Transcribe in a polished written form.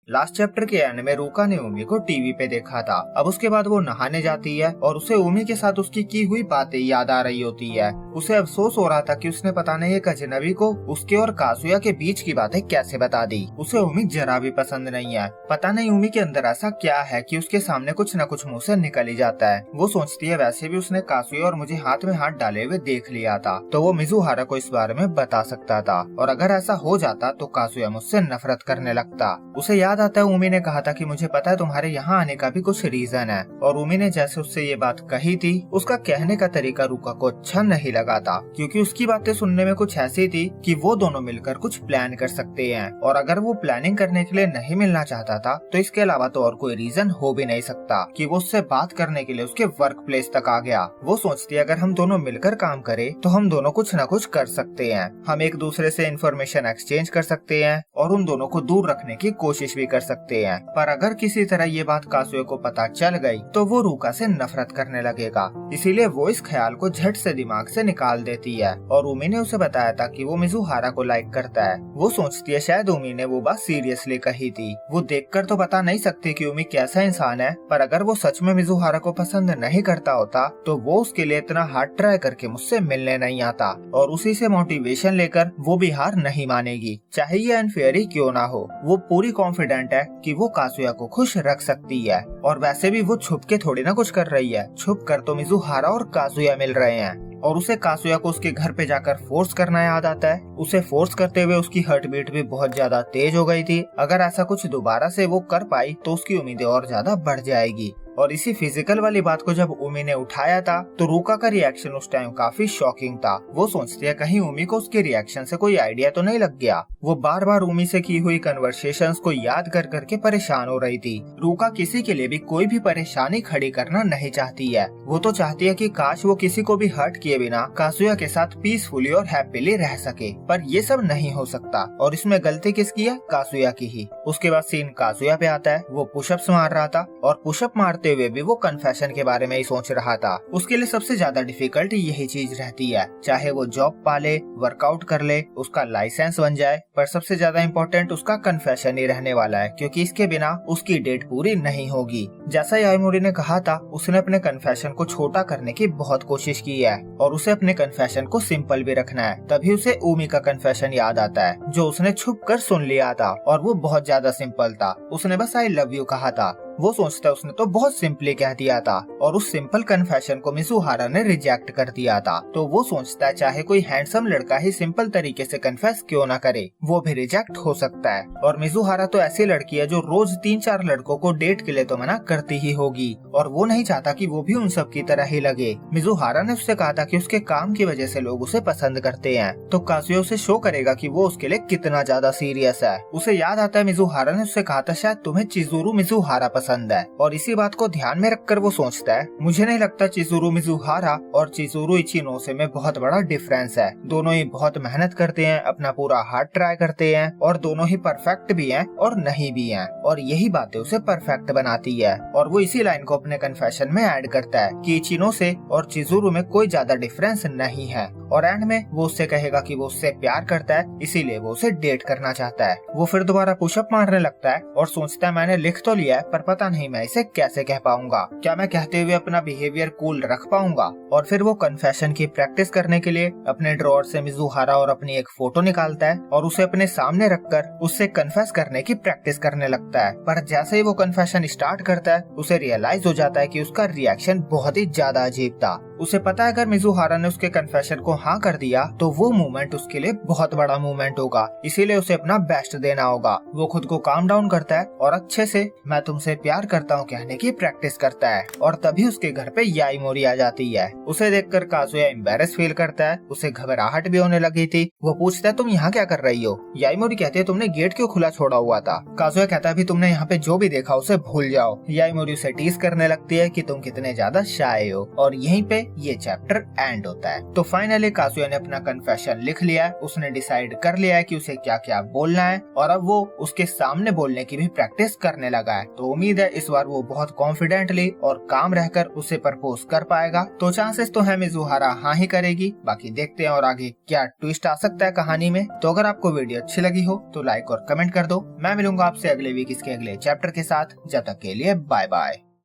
Last chapter के and में रूका ने उमी को टीवी पे देखा था। अब उसके बाद वो नहाने जाती है और उसे उमी के साथ उसकी की हुई बातें याद आ रही होती है। उसे अफसोस हो रहा था कि उसने पता नहीं एक अजनबी को उसके और कासुया के बीच की बातें कैसे बता दी। उसे उमी जरा भी पसंद नहीं है। पता नहीं उमी के अंदर ऐसा क्या है कि उसके सामने कुछ न कुछ मुंह से निकल ही जाता है। वो सोचती है वैसे भी उसने कासुया और मुझे हाथ में हाथ डाले हुए देख लिया था, तो वो मिजुहारा को इस बारे में बता सकता था, और अगर ऐसा हो जाता तो कासुया मुझसे नफरत करने लगता। उसे याद आता है उमी ने कहा था कि मुझे पता है तुम्हारे यहाँ आने का भी कुछ रीजन है, और उमी ने जैसे उससे ये बात कही थी उसका कहने का तरीका रूका को अच्छा नहीं लगा था, क्योंकि उसकी बातें सुनने में कुछ ऐसी थी कि वो दोनों मिलकर कुछ प्लान कर सकते हैं, और अगर वो प्लानिंग करने के लिए नहीं मिलना चाहता था तो इसके अलावा तो और कोई रीजन हो भी नहीं सकता कि वो उससे बात करने के लिए उसके वर्क प्लेस तक आ गया। वो सोचती है अगर हम दोनों मिलकर काम करें तो हम दोनों कुछ न कुछ कर सकते हैं, हम एक दूसरे से इंफॉर्मेशन एक्सचेंज कर सकते हैं और उन दोनों को दूर रखने की कोशिश भी कर सकते हैं। पर अगर किसी तरह ये बात कासुए को पता चल गई तो वो रूका से नफरत करने लगेगा, इसीलिए वो इस ख्याल को झट से दिमाग से निकाल देती है। और उमी ने उसे बताया था कि वो मिजुहारा को लाइक करता है। वो सोचती है शायद उमी ने वो बात सीरियसली कही थी। वो देखकर तो बता नहीं सकती कि उमी कैसा इंसान है, पर अगर वो सच में मिजुहारा को पसंद नहीं करता होता तो वो उसके लिए इतना हार्ड ट्राई करके मुझसे मिलने नहीं आता, और उसी से मोटिवेशन लेकर वो भी हार नहीं मानेगी, चाहे ये अनफेयर ही क्यों ना हो। वो पूरी कॉन्फिडेंट है कि वो कासुया को खुश रख सकती है, और वैसे भी वो छुप के थोड़ी ना कुछ कर रही है, छुप कर तो मिजुहारा और कासुया मिल रहे हैं। और उसे कासुया को उसके घर पे जाकर फोर्स करना याद आता है। उसे फोर्स करते हुए उसकी हार्ट बीट भी बहुत ज्यादा तेज हो गई थी। अगर ऐसा कुछ दोबारा से वो कर पाई तो उसकी उम्मीदें और ज्यादा बढ़ जाएगी। और इसी फिजिकल वाली बात को जब उमी ने उठाया था तो रूका का रिएक्शन उस टाइम काफी शॉकिंग था। वो सोचती है कहीं उमी को उसके रिएक्शन से कोई आइडिया तो नहीं लग गया। वो बार बार उमी से की हुई कन्वर्सेशंस को याद कर करके परेशान हो रही थी। रूका किसी के लिए भी कोई भी परेशानी खड़ी करना नहीं चाहती है। वो तो चाहती है कि काश वो किसी को भी हर्ट किए बिना कासुया के साथ पीसफुली और हैप्पीली रह सके, पर ये सब नहीं हो सकता। और इसमें गलती किसकी है? कासुया की ही। उसके बाद सीन कासुया पे आता है। वो पुशअप्स मार रहा था और पुशअप मारते हुए भी वो कन्फेशन के बारे में ही सोच रहा था। उसके लिए सबसे ज्यादा डिफिकल्ट यही चीज रहती है, चाहे वो जॉब पाले, वर्कआउट कर ले, उसका लाइसेंस बन जाए, पर सबसे ज्यादा इम्पोर्टेंट उसका कन्फेशन ही रहने वाला है, क्योंकि इसके बिना उसकी डेट पूरी नहीं होगी। जैसा याईमोरी ने कहा था, उसने अपने कन्फेशन को छोटा करने की बहुत कोशिश की है, और उसे अपने कन्फेशन को सिंपल भी रखना है। तभी उसे उमी का कन्फेशन याद आता है जो उसने छुप कर सुन लिया था, और वो बहुत ज्यादा सिंपल था। उसने बस आई लव यू कहा था। वो सोचता है उसने तो बहुत सिंपली कह दिया था, और उस सिंपल कन्फेशन को मिजुहारा ने रिजेक्ट कर दिया था। तो वो सोचता है चाहे कोई हैंडसम लड़का ही सिंपल तरीके से कन्फेस क्यों ना करे, वो भी रिजेक्ट हो सकता है। और मिजुहारा तो ऐसी लड़की है जो रोज 3-4 लड़कों को डेट के लिए तो मना करती ही होगी, और वो नहीं चाहता कि वो भी उन सब की तरह ही लगे। मिजुहारा ने उससे कहा था कि उसके काम की वजह से लोग उसे पसंद करते हैं, तो कासुया उसे शो करेगा कि वो उसके लिए कितना ज्यादा सीरियस है। उसे याद आता है मिजुहारा ने उससे कहा था शायद तुम्हें चिजुरू मिजुहारा पसंद है, और इसी बात को ध्यान में रखकर वो सोचता है मुझे नहीं लगता चिजुरू मिजुहारा और चिजुरू इचिनोसे में बहुत बड़ा डिफरेंस है। दोनों ही बहुत मेहनत करते हैं, अपना पूरा हार्ड ट्राई करते हैं, और दोनों ही परफेक्ट भी हैं और नहीं भी हैं, और यही बातें उसे परफेक्ट बनाती है। और वो इसी लाइन को अपने कन्फेशन में ऐड करता है कि इचिनोसे और चिजुरू में कोई ज्यादा डिफरेंस नहीं है, और एंड में वो उससे कहेगा कि वो उससे प्यार करता है, इसीलिए वो उसे डेट करना चाहता है। वो फिर दोबारा पुशअप मारने लगता है और सोचता है मैंने लिख तो लिया है, पर पता नहीं मैं इसे कैसे कह पाऊंगा, क्या मैं कहते हुए अपना बिहेवियर कूल रख पाऊंगा। और फिर वो कन्फेशन की प्रैक्टिस करने के लिए अपने ड्रॉअर से मिजुहारा और अपनी एक फोटो निकालता है और उसे अपने सामने रखकर उससे कन्फेस करने की प्रैक्टिस करने लगता है। पर जैसे ही वो कन्फेशन स्टार्ट करता है उसे रियलाइज हो जाता है कि उसका रिएक्शन बहुत ही ज्यादा अजीब था। उसे पता है अगर मिजुहारा ने उसके कन्फेशन को हाँ कर दिया तो वो मूवमेंट उसके लिए बहुत बड़ा मूवमेंट होगा, इसीलिए उसे अपना बेस्ट देना होगा। वो खुद को काम डाउन करता है और अच्छे से मैं तुमसे प्यार करता हूँ कहने की प्रैक्टिस करता है, और तभी उसके घर पे याईमोरी आ जाती है। उसे देखकर कासुया एम्बैरेस फील करता है, उसे घबराहट भी होने लगी थी। वो पूछता है तुम यहाँ क्या कर रही हो? याईमोरी कहती है तुमने गेट क्यों खुला छोड़ा हुआ था? कासुया कहता है अभी तुमने यहाँ पे जो भी देखा उसे भूल जाओ। याईमोरी उसे टीज करने लगती है कि तुम कितने ज्यादा शाय हो, और यहीं पे ये चैप्टर एंड होता है। तो फाइनली काजुया ने अपना कन्फेशन लिख लिया है, उसने डिसाइड कर लिया है कि उसे क्या क्या बोलना है और अब वो उसके सामने बोलने की भी प्रैक्टिस करने लगा है। तो उम्मीद है इस बार वो बहुत कॉन्फिडेंटली और काम रहकर उसे प्रपोज कर पाएगा। तो चांसेस तो है मिजुहारा हाँ ही करेगी, बाकी देखते हैं और आगे क्या ट्विस्ट आ सकता है कहानी में। तो अगर आपको वीडियो अच्छी लगी हो तो लाइक और कमेंट कर दो। मैं मिलूंगा आपसे अगले वीक इसके अगले चैप्टर के साथ। जब तक के लिए बाय बाय।